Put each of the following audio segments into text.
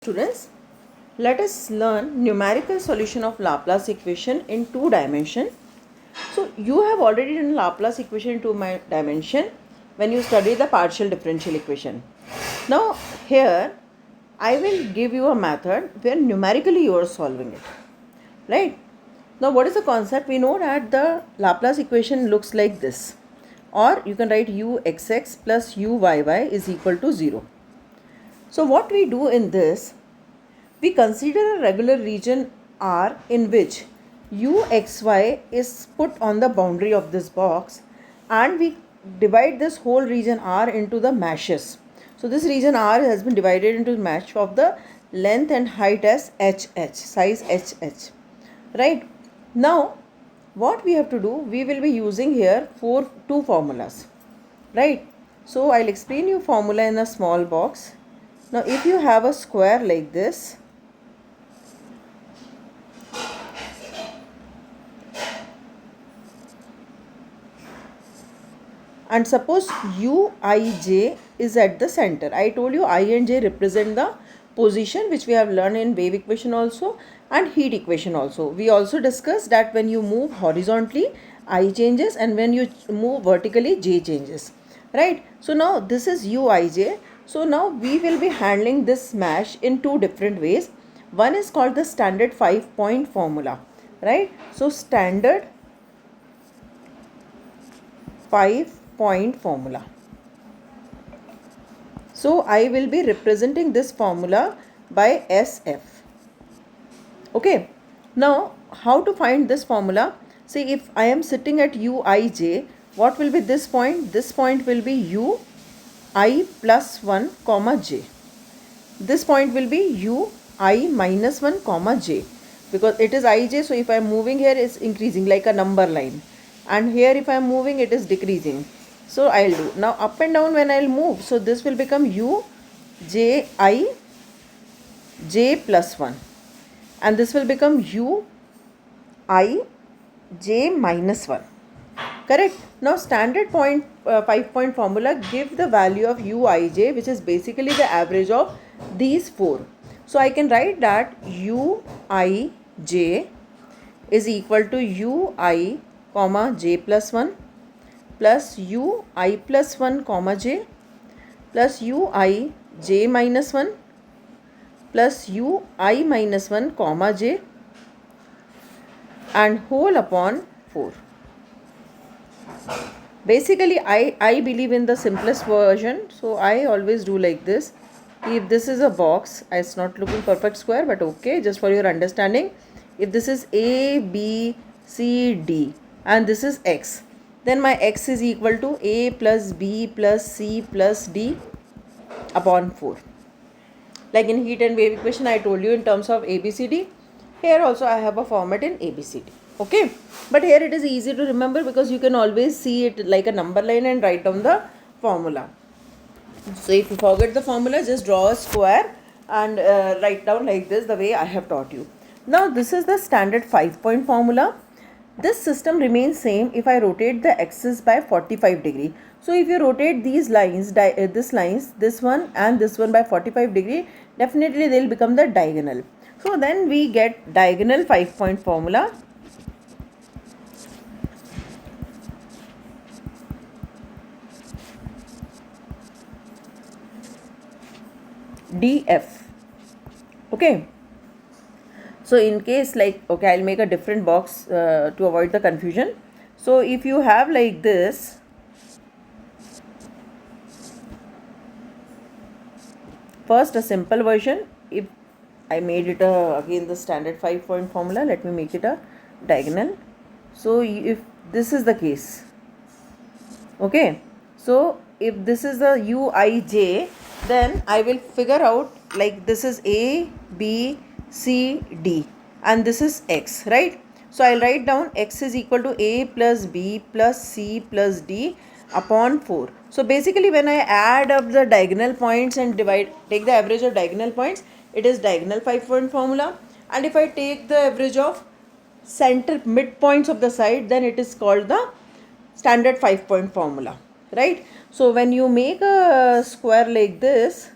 Students, let us learn numerical solution of Laplace equation in two dimension. So you have already done Laplace equation in two dimension when you study the partial differential equation. Now here I will give you a method where numerically you are solving it. Right? Now what is the concept? We know that the Laplace equation looks like this, or you can write uxx plus uyy is equal to 0. So what we do in this, we consider a regular region R in which uxy is put on the boundary of this box, and we divide this whole region R into the meshes. So this region R has been divided into mesh of the length and height as HH, size HH. Right? Now what we have to do, we will be using here two formulas. Right? So I'll explain you formula in a small box. Now if you have a square like this, and suppose uij is at the center. I told you I and j represent the position, which we have learned in wave equation also and heat equation also. We also discussed that when you move horizontally, I changes, and when you move vertically, j changes. Right? So now this is uij. So now we will be handling this mesh in two different ways. One is called the standard 5-point formula. Right? So standard 5-point formula. So I will be representing this formula by SF. Okay. Now how to find this formula? See, if I am sitting at uij, what will be this point? This point will be ui plus 1 comma j. This point will be ui minus 1 comma j, because it is ij. So if I am moving here, it's increasing like a number line, and here if I am moving, it is decreasing. So I'll do now up and down when I'll move. So this will become u j I j plus 1, and this will become u I j minus 1. Correct? Now standard 5-point formula give the value of uij, which is basically the average of these four. So I can write that uij is equal to ui comma j plus 1 plus ui plus 1 comma j plus ui j minus 1 plus ui minus 1 comma j and whole upon 4. Basically I believe in the simplest version, so I always do like this. If this is a box, it's not looking perfect square, but okay, just for your understanding, if this is a b c d and this is x, then my x is equal to a plus b plus c plus d upon 4. Like in heat and wave equation, I told you in terms of ABCD. Here also I have a format in ABCD. Okay, but here it is easy to remember because you can always see it like a number line and write down the formula. So if you forget the formula, just draw a square and write down like this, the way I have taught you. Now this is the standard 5-point formula. This system remains same if I rotate the axis by 45 degree. So if you rotate these lines, this one and this one by 45 degree, definitely they will become the diagonal. So then we get diagonal 5-point formula. DF. Okay. So in case like, okay, I'll make a different box to avoid the confusion. So if you have like this, first a simple version. If I made it again the standard 5-point formula, let me make it a diagonal. So if this is the case, okay, so if this is the uij, then I will figure out like this is a b c d and this is x, right? So I'll write down x is equal to a plus b plus c plus d upon 4. So basically when I add up the diagonal points and take the average of diagonal points, it is diagonal 5-point formula. And if I take the average of center midpoints of the side, then it is called the standard 5-point formula. Right? So when you make a square like this,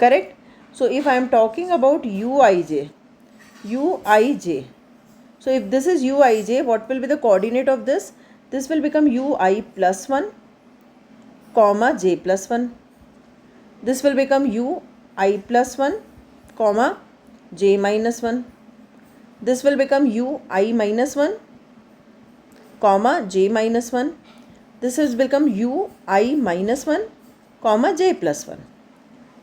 correct? So if I am talking about uij, so if this is uij, what will be the coordinate of this? This will become ui plus 1 comma j plus 1. This will become ui plus 1 comma j minus 1. This will become ui minus 1 comma j minus 1. This has become ui minus 1 comma j plus 1.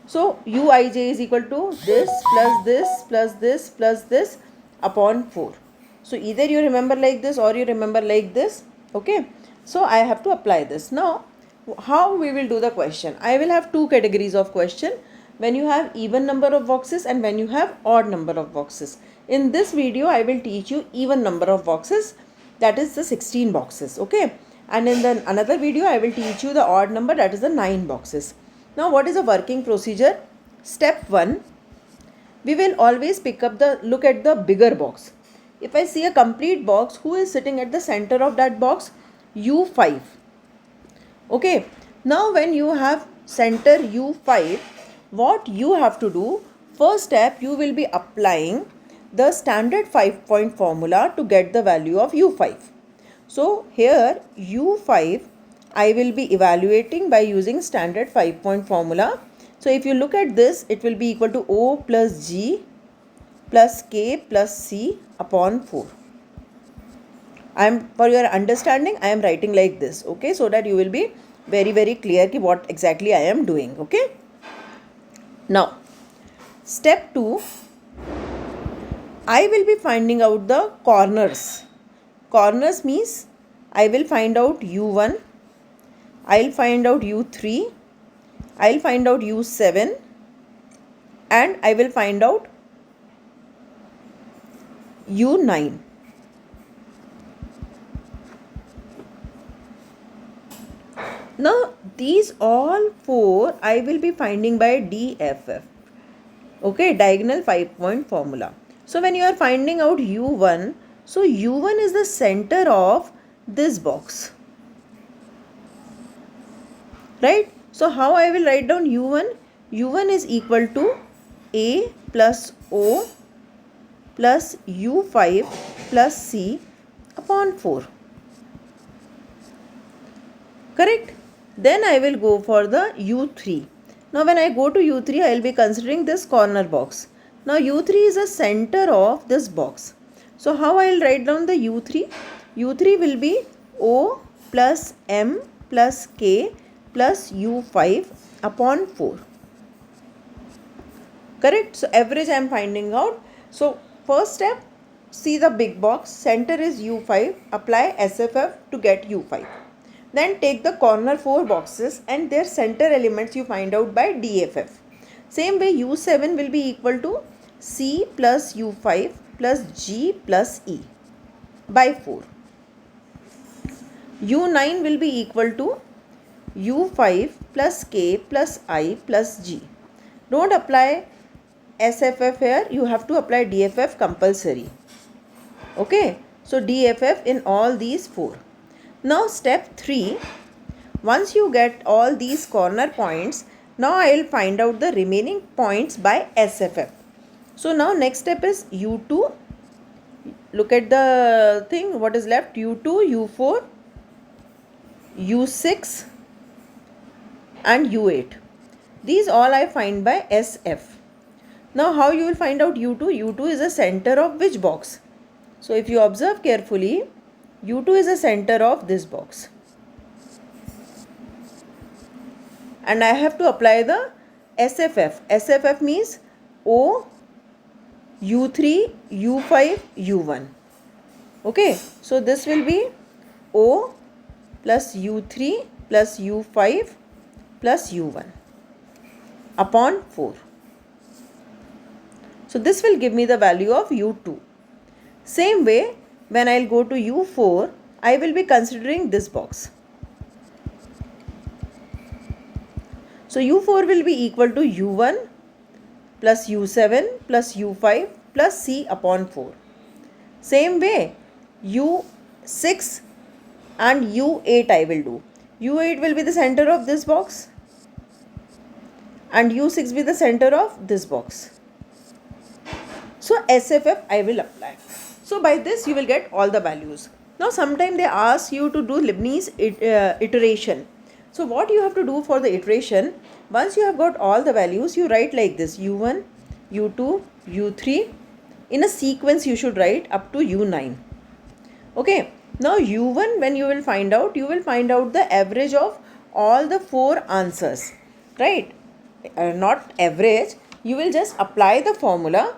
So uij is equal to this plus this plus this plus this upon 4. So either you remember like this or you remember like this. Okay. So I have to apply this. Now how we will do the question? I will have two categories of question, when you have even number of boxes and when you have odd number of boxes. In this video I will teach you even number of boxes, that is the 16 boxes. Okay. And in the another video I will teach you the odd number, that is the 9 boxes. Now what is the working procedure? Step 1, we will always look at the bigger box. If I see a complete box, who is sitting at the center of that box? U5. Okay. Now when you have center U5, what you have to do? First step, you will be applying the standard 5-point formula to get the value of U5. So here U5 I will be evaluating by using standard 5-point formula. So if you look at this, it will be equal to O plus G plus K plus C upon 4. For your understanding, I am writing like this, okay, so that you will be very clear ki what exactly I am doing. Okay. Now step 2, I will be finding out the corners. Corners means I will find out U1, I will find out U3, I will find out U7, and I will find out U9. Now these all 4 I will be finding by DFF. Okay, diagonal 5-point formula. So when you are finding out U1, so U1 is the center of this box, right? So how I will write down U1? U1 is equal to A plus O plus U5 plus C upon 4. Correct? Then I will go for the U3. Now when I go to U3, I will be considering this corner box. Now U3 is the center of this box. So how I will write down the U3? U3 will be O plus M plus K plus U5 upon 4. Correct? So average I am finding out. So first step, see the big box, center is U5, apply SFF to get U5. Then take the corner 4 boxes and their center elements you find out by DFF. Same way U7 will be equal to C plus U5 plus G plus E by 4. U9 will be equal to U5 plus K plus I plus G. Don't apply SFF here, you have to apply DFF compulsory. Okay, so DFF in all these 4. Now step 3, once you get all these corner points, now I will find out the remaining points by SFF. So now next step is U2. Look at the thing, what is left? U2, U4, U6 and U8. These all I find by SF. Now how you will find out U2? U2 is the center of which box? So if you observe carefully, U2 is the center of this box. And I have to apply the SFF. SFF means O, U3, U5, U1. Okay. So this will be O plus U3 plus U5 plus U1 upon 4. So this will give me the value of U2. Same way, when I will go to U4, I will be considering this box. So U4 will be equal to U1 plus U7 plus U5 plus C upon 4. Same way, U6 and U8 I will do. U8 will be the center of this box. and u6 be the center of this box. So SFF I will apply. So by this you will get all the values. Now sometime they ask you to do Leibniz iteration. So what you have to do for the iteration, once you have got all the values, you write like this: u1, u2, u3. In a sequence you should write up to u9. Okay. Now u1, when you will find out the average of all the 4 answers, right? Not average, you will just apply the formula.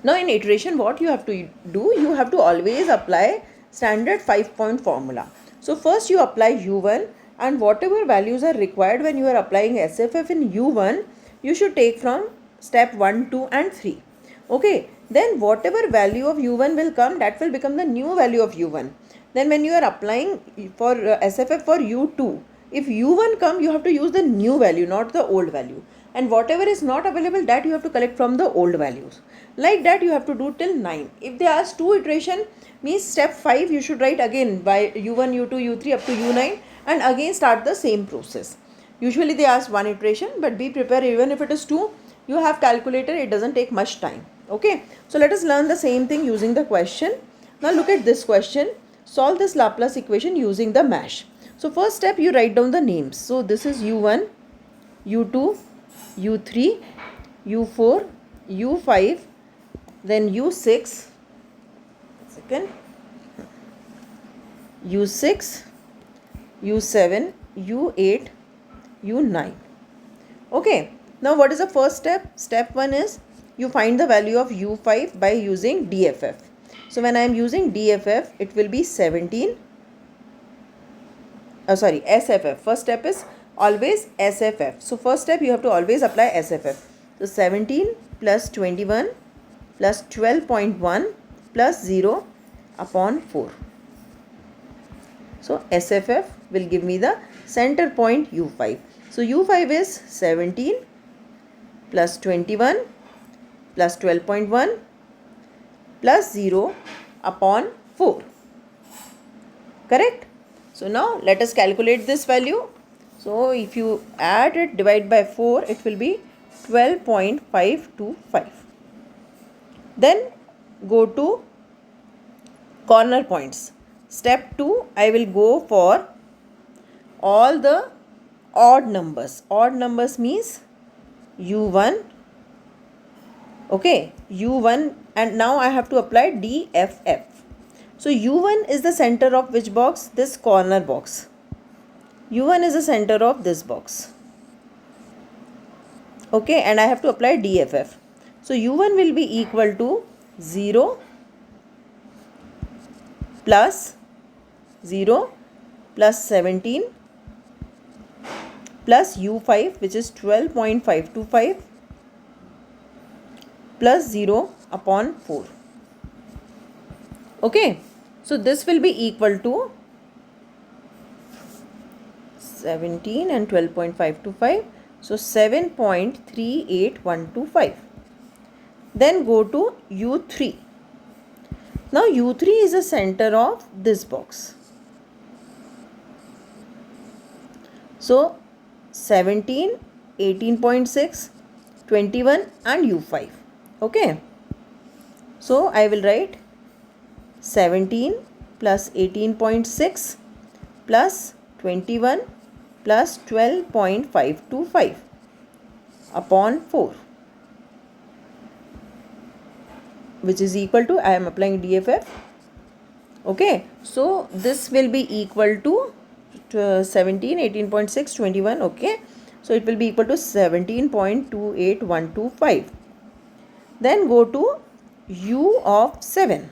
Now in iteration what you have to do, you have to always apply standard 5-point formula. So first you apply u1, and whatever values are required when you are applying SFF in u1, you should take from step 1, 2 and 3. Okay, then whatever value of u1 will come, that will become the new value of u1. Then when you are applying for SFF for u2, if u1 come, you have to use the new value, not the old value. And whatever is not available, that you have to collect from the old values. Like that you have to do till 9. If they ask 2 iteration, means step 5 you should write again by u1, u2, u3 up to u9, and again start the same process. Usually they ask 1 iteration, but be prepared, even if it is 2, you have calculator, it doesn't take much time. Okay, so let us learn the same thing using the question. Now look at this question. Solve this Laplace equation using the MASH. So first step, you write down the names. So this is u1, u2, u3, u4, u5, then u6, u6, u7, u8, u9. Okay, now what is the first step? Step 1 is you find the value of u5 by using DFF. So when I am using DFF, it will be 17. SFF. First step is always SFF. So first step you have to always apply SFF. So 17 plus 21 plus 12.1 plus 0 upon 4. So SFF will give me the center point u5. So u5 is 17 plus 21 plus 12.1 plus 0 upon 4. Correct? So now let us calculate this value. So if you add it, divide by 4, it will be 12.525. Then go to corner points. Step 2, I will go for all the odd numbers. Odd numbers means u1. Okay, u1, and now I have to apply DFF. So u1 is the center of which box? This corner box. u1 is the center of this box. Okay, and I have to apply DFF. So u1 will be equal to 0 plus 0 plus 17 plus u5, which is 12.525 plus 0 upon 4. Okay, so this will be equal to 17 and 12.525. So 7.38125. Then go to u3. Now u3 is the center of this box. So 17, 18.6, 21 and u5. Okay. So I will write 17 plus 18.6 plus 21 plus 12.525 upon 4, which is equal to, I am applying DFF. Okay, so this will be equal to 17, 18.6, 21. Okay, so it will be equal to 17.28125. Then go to u of 7.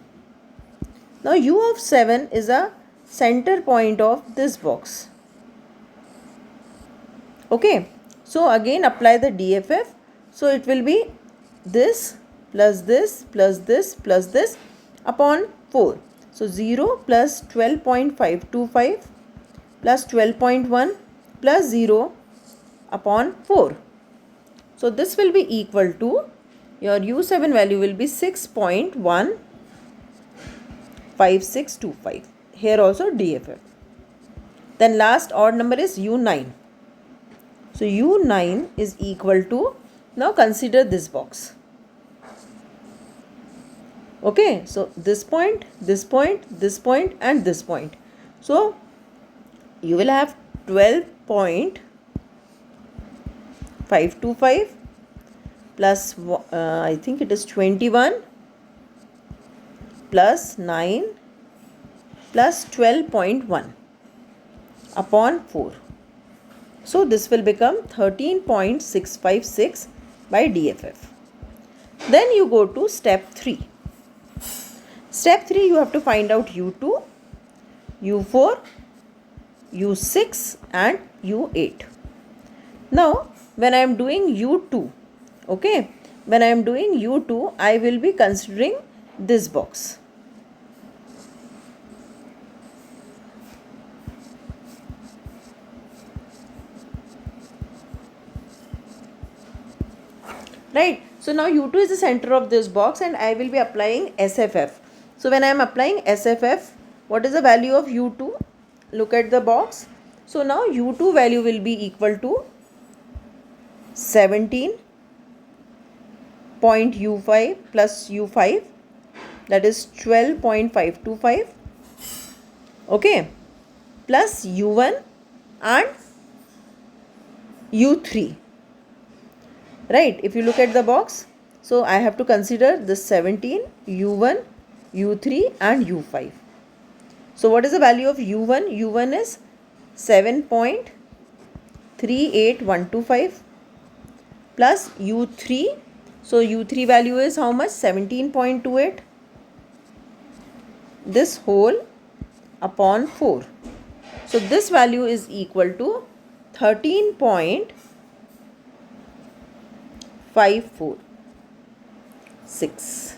Now u of 7 is a center point of this box. Okay, so again apply the DFF. So it will be this plus this plus this plus this upon 4. So 0 plus 12.525 plus 12.1 plus 0 upon 4. So this will be equal to, your u7 value will be 6.15625. Here also DFF. Then last odd number is u9. So u9 is equal to, now consider this box. Okay, so this point, this point, this point and this point. So you will have 12.525 plus I think it is 21 plus 9 plus 12.1 upon 4. So this will become 13.656 by DFF. Then you go to step 3. Step 3, you have to find out U2, U4, U6 and U8. Now when I am doing U2, okay, when I am doing U2, I will be considering this box. Right. So now U2 is the center of this box and I will be applying SFF. So when I am applying SFF, what is the value of U2? Look at the box. So now U2 value will be equal to 17.U5 plus U5, that is 12.525, okay, plus U1 and U3. Right, if you look at the box, so I have to consider this 17, U1, U3 and U5. So what is the value of U1? U1 is 7.38125 plus U3. So U3 value is how much? 17.28. This whole upon 4. So this value is equal to 13.546.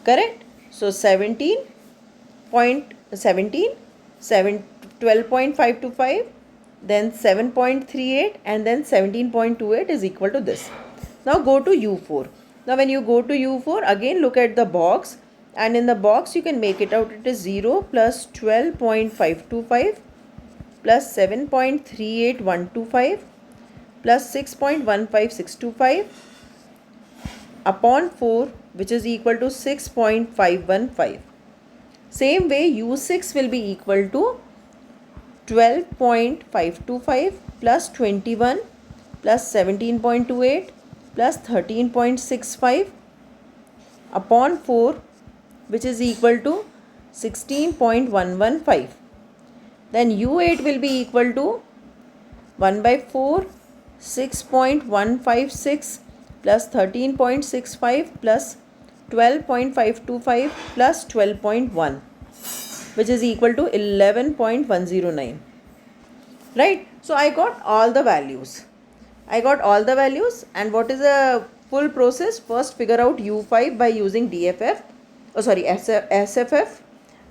Correct? So 12.525, then 7.38 and then 17.28 is equal to this. Now go to U4. Now when you go to U4, again look at the box, and in the box you can make it out. It is 0 plus 12.525 plus 7.38125 plus 6.15625 upon 4, which is equal to 6.515. Same way U6 will be equal to 12.525 plus 21 plus 17.28 plus 13.65 upon 4, which is equal to 16.115. Then U8 will be equal to 1 by 4, 6.156 plus 13.65 plus 12.525 plus 12.1, which is equal to 11.109. Right? So I got all the values. And what is the full process? First figure out U5 by using SFF.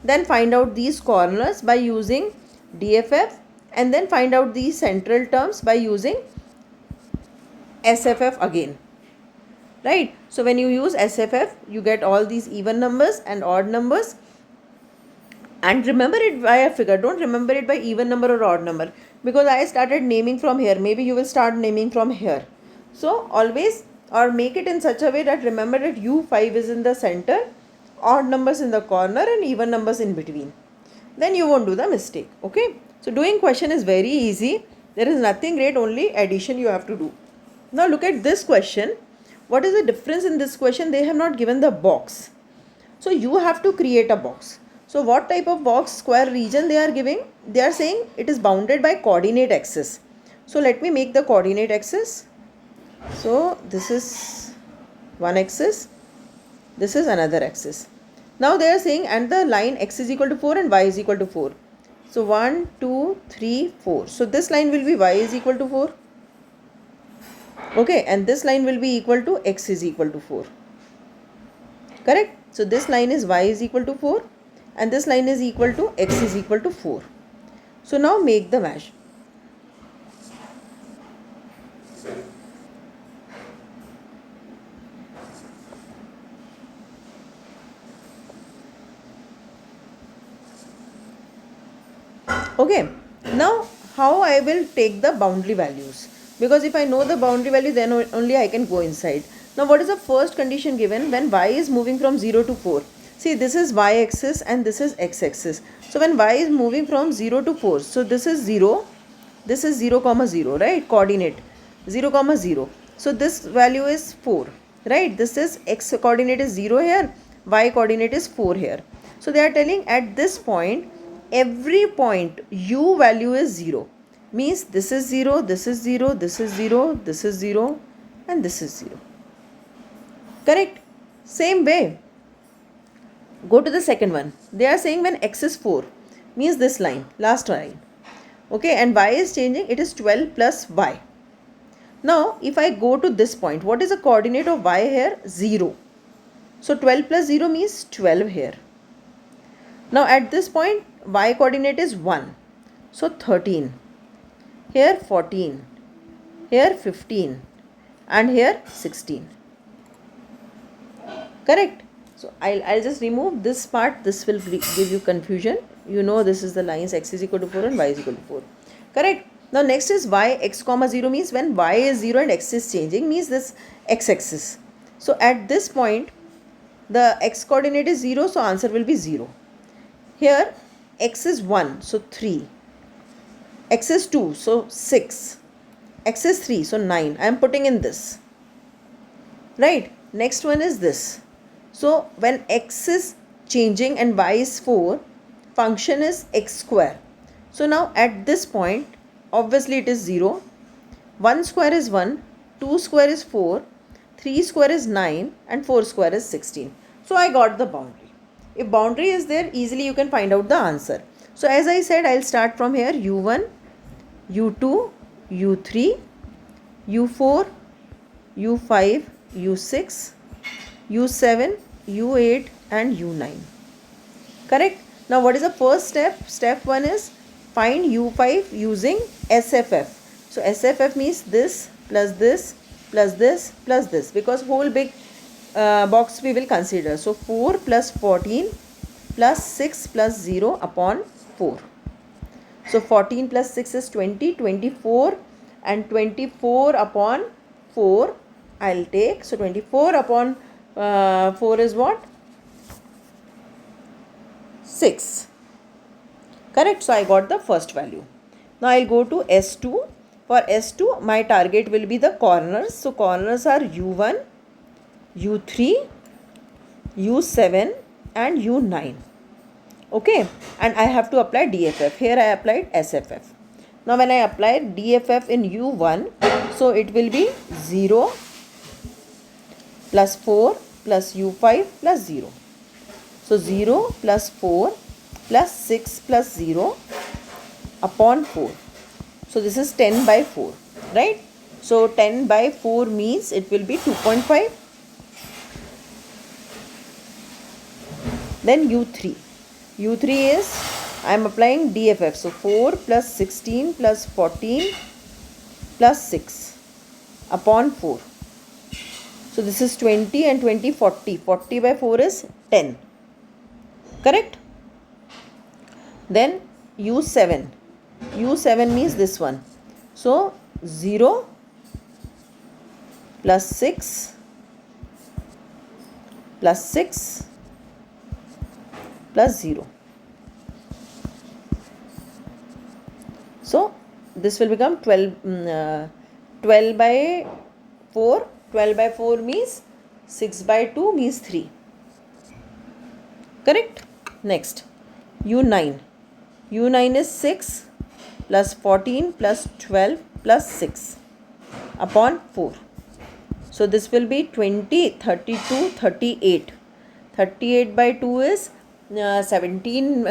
Then find out these corners by using DFF, and then find out these central terms by using SFF again. Right? So when you use SFF, you get all these even numbers and odd numbers. And remember it by a figure. Don't remember it by even number or odd number, because I started naming from here. Maybe you will start naming from here. So always, or make it in such a way that remember that U5 is in the center, odd numbers in the corner and even numbers in between. Then you won't do the mistake. Okay. So doing question is very easy. There is nothing great, only addition you have to do. Now look at this question. What is the difference in this question? They have not given the box. So you have to create a box. So what type of box, square region they are giving? They are saying it is bounded by coordinate axis. So let me make the coordinate axis. So this is one axis. This is another axis. Now they are saying, and the line x is equal to 4 and y is equal to 4. So 1, 2, 3, 4. So this line will be y is equal to 4. Okay, and this line will be equal to x is equal to 4. Correct? So this line is y is equal to 4 and this line is equal to x is equal to 4. So now make the mesh. Okay, now how I will take the boundary values, because if I know the boundary value, then only I can go inside. Now what is the first condition given when y is moving from 0 to 4? See, this is y axis and this is x axis. So when y is moving from 0 to 4, so this is 0, this is 0 comma 0, right? Coordinate 0 comma 0. So this value is 4, right? This is x coordinate is 0 here, y coordinate is 4 here. So they are telling at this point, every point u value is 0. Means this is 0, this is 0, this is 0, this is 0 and this is 0. Correct? Same way. Go to the second one. They are saying when x is 4, means this line, last line. Okay, and y is changing, it is 12 plus y. Now, if I go to this point, what is the coordinate of y here? 0. So 12 plus 0 means 12 here. Now at this point, y coordinate is 1. So 13. Here 14. Here 15. And here 16. Correct? So I'll just remove this part. This will give you confusion. You know this is the lines x is equal to 4 and y is equal to 4. Correct? Now next is y x comma 0 means when y is 0 and x is changing, means this x axis. So at this point, the x coordinate is 0, so answer will be 0. Here x is 1, so 3. X is 2, so 6. X is 3, so 9. I am putting in this. Right? Next one is this. So when x is changing and y is 4, function is x square. So now at this point, obviously it is 0. 1 square is 1, 2 square is 4, 3 square is 9 and 4 square is 16. So I got the boundary. If boundary is there, easily you can find out the answer. So as I said, I'll start from here. u1, u2, u3, u4, u5, u6, u7, u8 and u9. Correct? Now what is the first step? Step 1 is find u5 using SFF. So SFF means this plus this plus this plus this, because whole big box we will consider. So 4 plus 14 plus 6 plus 0 upon 4. So 14 plus 6 is 20, 24 and 24 upon 4 I'll take. So 24 upon 4 is what? 6. Correct? So I got the first value. Now I'll go to S2. For S2, my target will be the corners. So corners are U1, U3, U7 and U9. Okay, and I have to apply DFF. Here I applied SFF. Now when I apply DFF in U1, so it will be 0 plus 4 plus U5 plus 0. So 0 plus 4 plus 6 plus 0 upon 4. So this is 10 by 4, right? So 10 by 4 means it will be 2.5. Then U3. U3 is, I am applying DFF. So 4 plus 16 plus 14 plus 6 upon 4. So this is 20 and 20, 40. 40 by 4 is 10. Correct? Then U7. U7 means this one. So 0 plus 6 plus 6 plus 0. So this will become 12 by 4. 12 by 4 means 6 by 2 means 3. Correct? Next, U9. U9 is 6 plus 14 plus 12 plus 6 upon 4. So this will be 20, 32, 38. 38 by 2 is 17,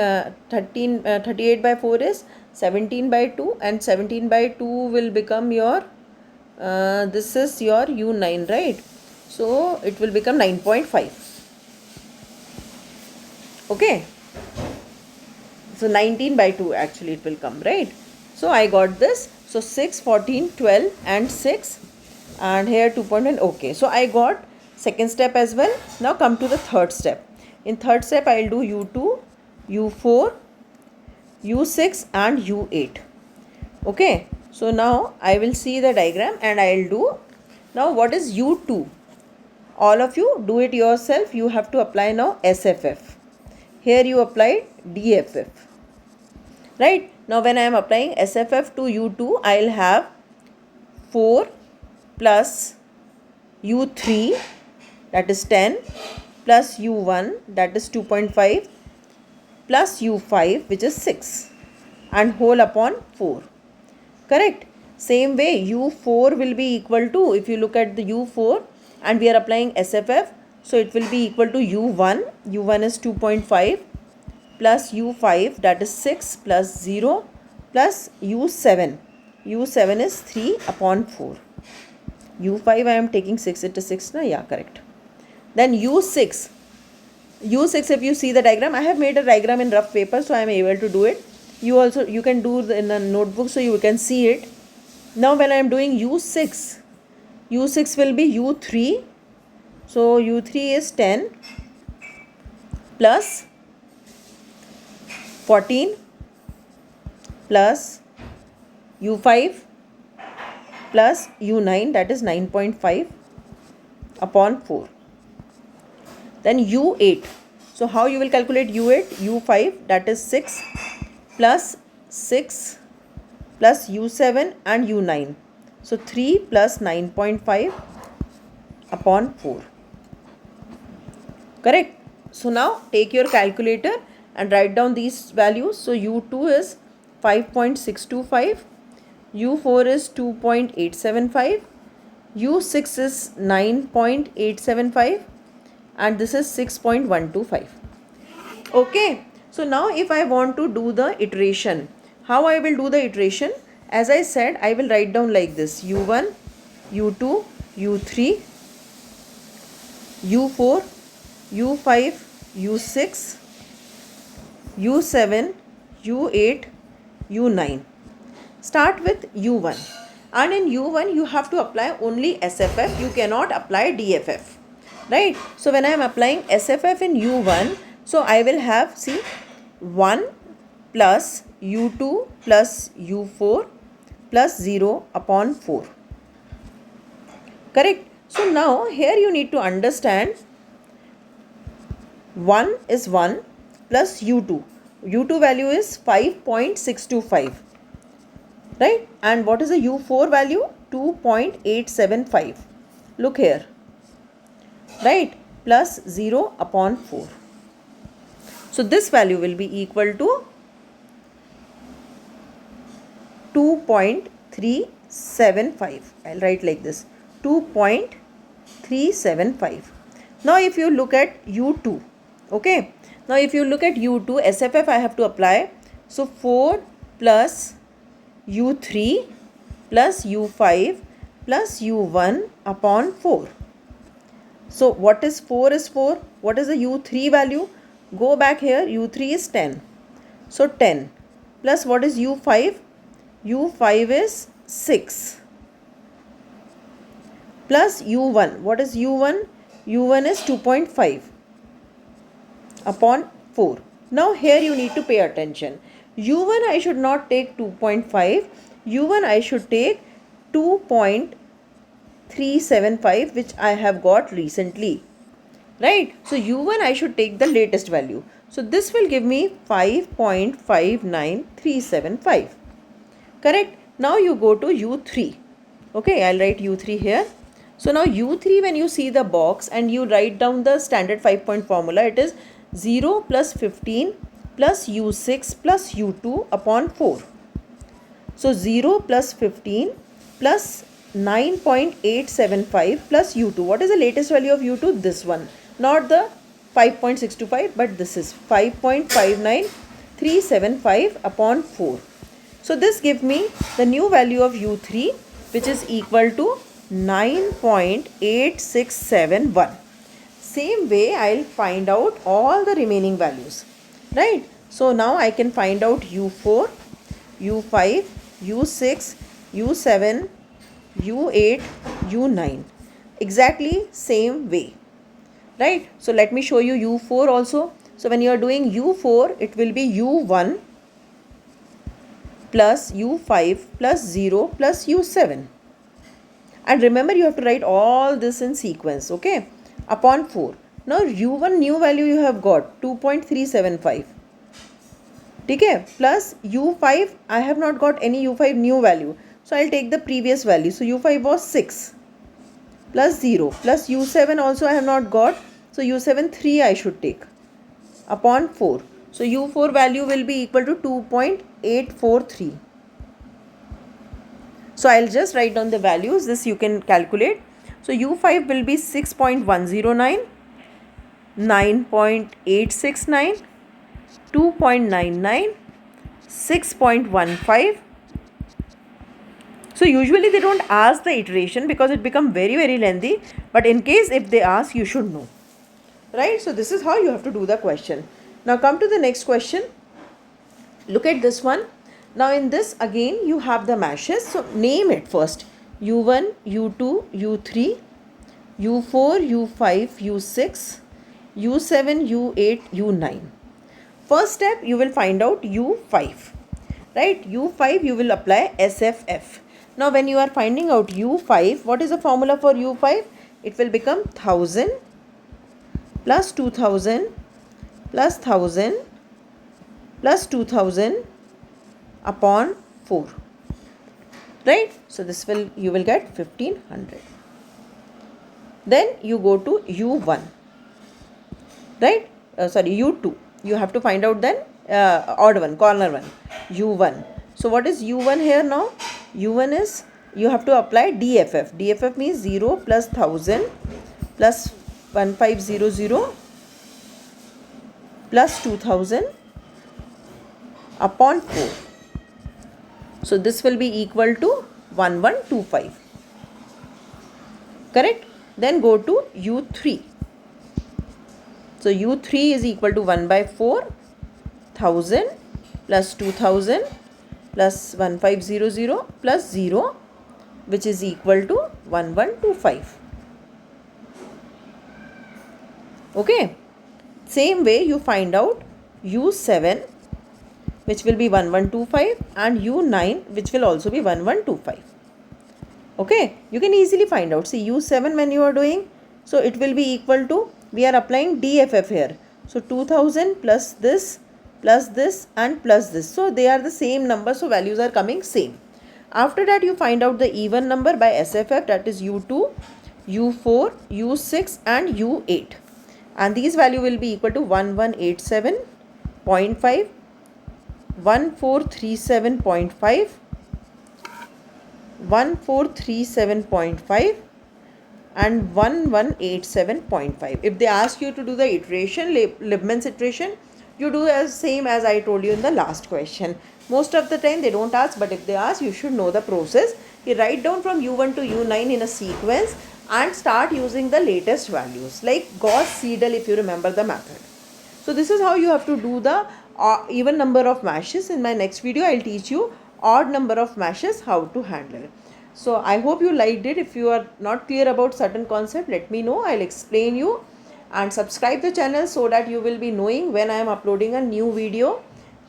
38 by 4 is 17 by 2 and 17 by 2 will become your, this is your U9, right? So it will become 9.5. Okay. So 19 by 2 actually it will come, right? So I got this. So 6, 14, 12 and 6 and here 2.1. Okay. So I got second step as well. Now come to the third step. In third step I will do U2, U4, U6 and U8. Okay, so now I will see the diagram and I will do. Now what is U2? All of you do it yourself. You have to apply now SFF. Here you apply DFF. Right? Now when I am applying SFF to U2, I will have 4 plus U3, that is 10, plus U1, that is 2.5, plus U5, which is 6, and whole upon 4. Correct? Same way U4 will be equal to, if you look at the U4 and we are applying SFF, so it will be equal to U1. U1 is 2.5 plus U5, that is 6, plus 0, plus U7. U7 is 3 upon 4. U5 I am taking 6, it is 6 na? Yeah, correct. Then U6. U6, if you see the diagram, I have made a diagram in rough paper, so I am able to do it. You can do in a notebook, so you can see it. Now when I am doing U6, U6 will be U3. So U3 is 10 plus 14 plus U5 plus U9, that is 9.5 upon 4. Then U8. So how you will calculate U8? U5, that is 6 plus 6 plus U7 and U9. So 3 plus 9.5 upon 4. Correct? So now take your calculator and write down these values. So U2 is 5.625, U4 is 2.875, U6 is 9.875, and this is 6.125. Okay, so now if I want to do the iteration, how I will do the iteration? As I said, I will write down like this: U1, U2, U3, U4, U5, U6, U7, U8, U9. Start with U1, and in U1 you have to apply only SFF. You cannot apply DFF, right? So when I am applying SFF in U1, so I will have, see, 1 plus U2 plus U4 plus 0 upon 4. Correct? So now here you need to understand 1 is 1 plus U2. U2 value is 5.625. Right? And what is the U4 value? 2.875. Look here. Right? Plus 0 upon 4. So this value will be equal to 2.375. I'll write like this: 2.375. Now if you look at U2, okay, now if you look at U2, SFF I have to apply. So 4 plus U3 plus U5 plus U1 upon 4. So what is 4 is 4. What is the U3 value? Go back here. U3 is 10. So 10 plus what is U5? U5 is 6 plus U1. What is U1? U1 is 2.5 upon 4. Now here you need to pay attention. U1 I should not take 2.5. U1 I should take 2.375, which I have got recently. Right? So U1 I should take the latest value. So this will give me 5.59375. Correct? Now you go to U3. Okay, I'll write U3 here. So now U3, when you see the box and you write down the standard 5-point formula, it is 0 plus 15 plus U6 plus U2 upon 4. So 0 plus 15 plus 9.875 plus U2. What is the latest value of U2? This one. Not the 5.625, but this is 5.59375 upon 4. So this gives me the new value of U3, which is equal to 9.8671. Same way I'll find out all the remaining values. Right? So now I can find out U4, U5, U6, U7, U8, U9. Exactly same way. Right? So let me show you U4 also. So when you are doing U4, it will be U1 plus u5 plus 0 plus u7. And remember, you have to write all this in sequence, okay, upon 4. Now u1 new value you have got 2.375. Okay, plus u5 I have not got any u5 new value, so I'll take the previous value. So u5 was 6 plus 0 plus u7 also I have not got, so u7 3 I should take upon 4. So u4 value will be equal to 2.843. So I'll just write down the values, this you can calculate. So u5 will be 6.109, 9.869, 2.99, 6.15. So usually they don't ask the iteration because it becomes very lengthy, but in case if they ask, you should know, right? So this is how you have to do the question. Now come to the next question. Look at this one. Now in this again you have the mashes. So name it first. u1, u2, u3, u4, u5, u6, u7, u8, u9. First step, you will find out u5, right? u5 you will apply SFF. Now when you are finding out u5, what is the formula for u5? It will become 1000 plus 2000 plus 1000 plus 2000 upon 4, right? So this will, you will get 1500. Then you go to u1, right? u2. You have to find out then odd one, corner one, u1. So what is u1 here now? u1 is, you have to apply DFF. DFF means 0 plus 1000 plus 1500 plus 2000 upon 4. So this will be equal to 1125. Correct? Then go to u3. So u3 is equal to 1 by 4, 1000 plus 2000 plus 1500 plus 0, which is equal to 1125. Okay. Same way you find out u7, which will be 1125, and u9, which will also be 1125. Okay, you can easily find out. See, u7 when you are doing, so it will be equal to, we are applying DFF here. So 2000 plus this and plus this. So they are the same number, so values are coming same. After that you find out the even number by SFF, that is u2, u4, u6 and u8. And these value will be equal to 1187.5, 1437.5, 1437.5 and 1187.5. If they ask you to do the iteration, Liebman's iteration, you do as same as I told you in the last question. Most of the time they don't ask, but if they ask, you should know the process. You write down from u1 to u9 in a sequence and start using the latest values like Gauss Seidel, if you remember the method. So this is how you have to do the even number of mashes. In my next video I'll teach you odd number of mashes, how to handle. So I hope you liked it. If you are not clear about certain concept, let me know, I'll explain you. And subscribe the channel so that you will be knowing when I am uploading a new video.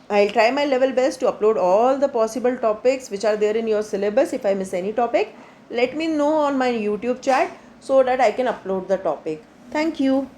I'll try my level best to upload all the possible topics which are there in your syllabus. If I miss any topic, let me know on my YouTube chat so that I can upload the topic. Thank you.